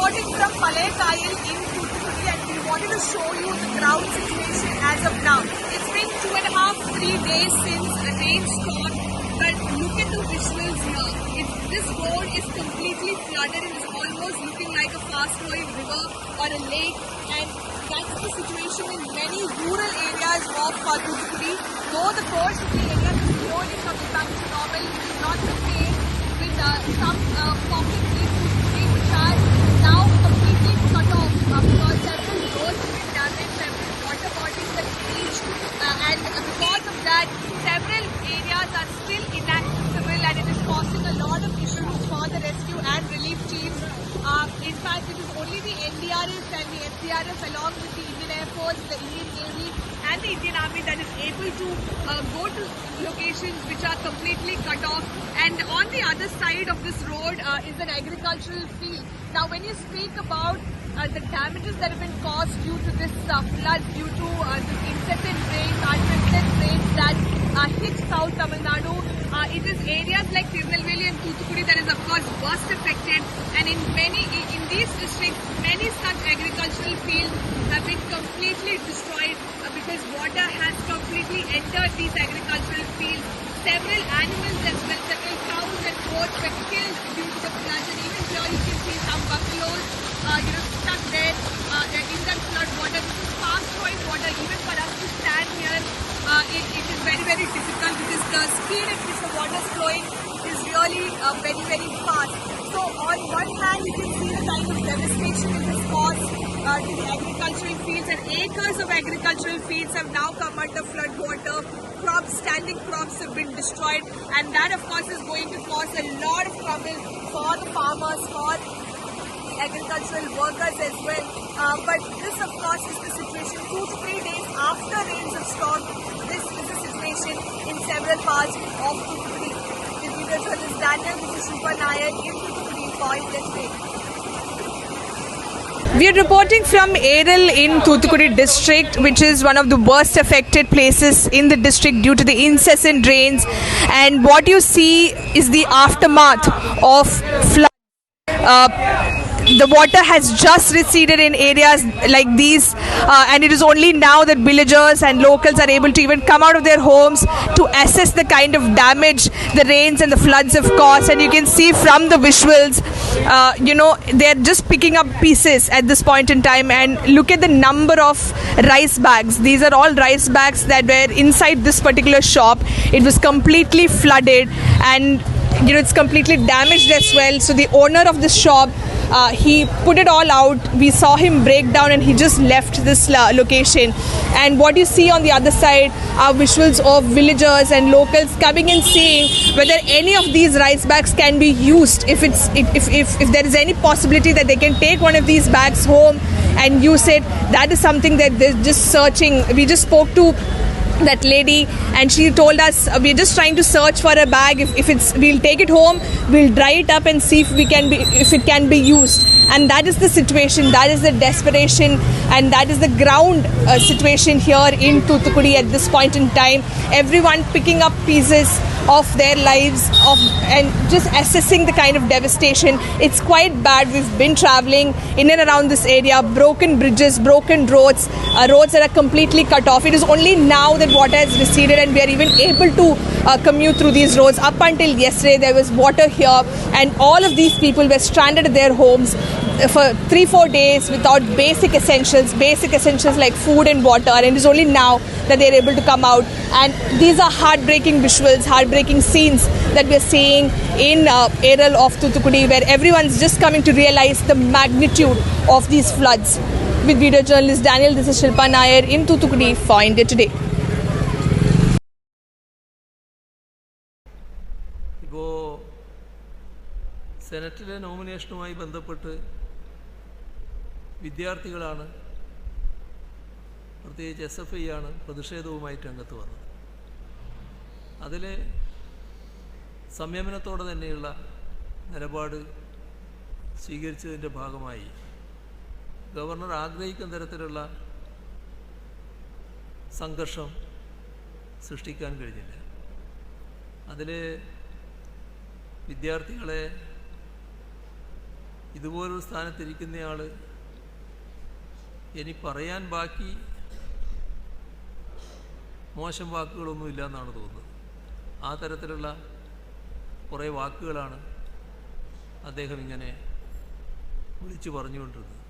reporting from Palekayil in Thoothukudi, and we wanted to show you the ground situation as of now. It's been 2.5-3 days since a rain storm, but look at the visuals here. This road is completely flooded and is almost looking like a fast-flowing river or a lake, and that's the situation in many rural areas of Thoothukudi. Though the course of the area is slowly coming back to normal, it is not the same with some pockets in Thoothukudi which are now completely cut off because several roads have been damaged, several water bodies have reached, and because of that, several areas are still inaccessible, and it is causing a lot of issues for the rescue and relief teams. In fact, it is only the NDRF and the SDRF along with the Indian Air Force, the Indian Navy and the Indian Army that is able to go to locations which are completely cut off. And on the other side of this road is an agricultural field. Now when you speak about the damages that have been caused due to this flood, due to this incessant rains, unprecedented rains that hit South Tamil Nadu, it is areas like Tirunelveli and Thoothukudi that is of course worst affected, and in these districts many such agricultural fields have been completely destroyed because water has completely entered these agricultural fields. Several animals as well, several cows and goats were killed due to the flood, and even here you can see some buffaloes stuck there in that flood water. This is fast flowing water. Even for us to stand here, it is very, very difficult because the speed at which the water is flowing is really very, very fast. So on one hand, you can see the kind of devastation it has caused to the agricultural fields, and acres of agricultural fields have now come under flood water. Crops, standing crops have been destroyed, and that of course is going to cause a lot of trouble for the farmers, for the agricultural workers as well. But this of course is the situation 2 to 3 days after rains have stopped. This is the situation in several parts of Thoothukudi. With video journalist Daniel, this is Shilpa Nair in Thoothukudi for India Today. We are reporting from Eril in Thoothukudi district, which is one of the worst affected places in the district due to the incessant rains. And what you see is the aftermath of flood. The water has just receded in areas like these, and it is only now that villagers and locals are able to even come out of their homes to assess the kind of damage the rains and the floods have caused. And you can see from the visuals, they're just picking up pieces at this point in time. And look at the number of rice bags. These are all rice bags that were inside this particular shop. It was completely flooded, and it's completely damaged as well. So the owner of this shop, he put it all out. We saw him break down and he just left this location. And what you see on the other side are visuals of villagers and locals coming and seeing whether any of these rice bags can be used. If there is any possibility that they can take one of these bags home and use it, that is something that they're just searching. We just spoke to that lady and she told us we're just trying to search for a bag. We'll take it home, we'll dry it up and see if it can be used. And that is the situation, that is the desperation, and that is the ground situation here in Thoothukudi at this point in time. Everyone picking up pieces of their lives and just assessing the kind of devastation. It's quite bad. We've been traveling in and around this area, broken bridges, broken roads that are completely cut off. It is only now that water has receded and we are even able to commute through these roads. Up until yesterday there was water here, and all of these people were stranded at their homes for 3-4 days without basic essentials like food and water. And it is only now that they're able to come out. And these are heartbreaking visuals, heartbreaking scenes that we're seeing in Eril of Thoothukudi, where everyone's just coming to realize the magnitude of these floods. With video journalist Daniel, this is Shilpa Nair in Thoothukudi for India Today. സെനറ്റിലെ നോമിനേഷനുമായി ബന്ധപ്പെട്ട് വിദ്യാർത്ഥികളാണ്, പ്രത്യേകിച്ച് SFI ആണ് പ്രതിഷേധവുമായിട്ട് രംഗത്ത് വന്നത്. അതിൽ സംയമനത്തോടെ തന്നെയുള്ള നിലപാട് സ്വീകരിച്ചതിൻ്റെ ഭാഗമായി ഗവർണർ ആഗ്രഹിക്കുന്ന തരത്തിലുള്ള സംഘർഷം സൃഷ്ടിക്കാൻ കഴിഞ്ഞില്ല. അതിൽ വിദ്യാർത്ഥികളെ ഇതുപോലൊരു സ്ഥാനത്തിരിക്കുന്നയാൾ ഇനി പറയാൻ ബാക്കി മോശം വാക്കുകളൊന്നുമില്ല എന്നാണ് തോന്നുന്നത്. ആ തരത്തിലുള്ള കുറേ വാക്കുകളാണ് അദ്ദേഹം ഇങ്ങനെ വിളിച്ചു പറഞ്ഞുകൊണ്ടിരുന്നത്.